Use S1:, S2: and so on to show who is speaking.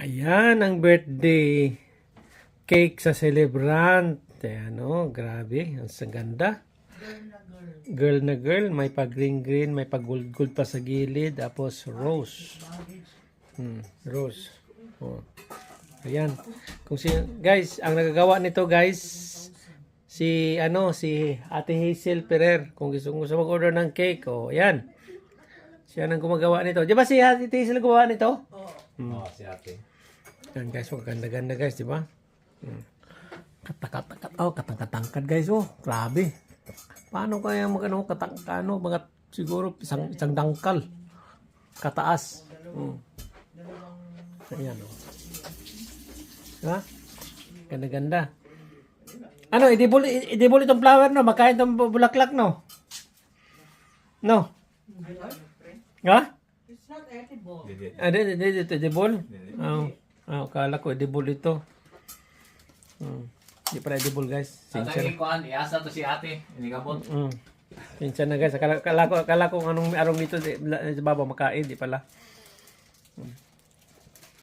S1: Ayan ang birthday cake sa celebrant. Ayan o, grabe. Ang ganda. Girl na girl. May pag green, may pag gold pa sa gilid. Tapos rose. Rose. Oh. Ayan. Guys, ang nagagawa nito guys, si Ate Hazel Ferrer. Kung gusto mag-order ng cake, ayan. Siya nang gumagawa nito. Di ba si Ate Hazel gumawa nito? Oo, si Ate. Yan guys, ganda-ganda guys, di ba? Katangkad guys, grabe. Paano kaya mga siguro isang dangkal kataas. Ayan ha? Ganda-ganda. Ano, idibol itong flower, no? Makain itong bulaklak, no? No? Ha?
S2: It's not edible.
S1: Edible? Kala ko edible ito. Hindi pala edible guys.
S3: Tatagin ko iasa to si ate. Hindi ka po.
S1: Sinsya na guys. Kala ko anong arong dito sa baba makain. Di pala.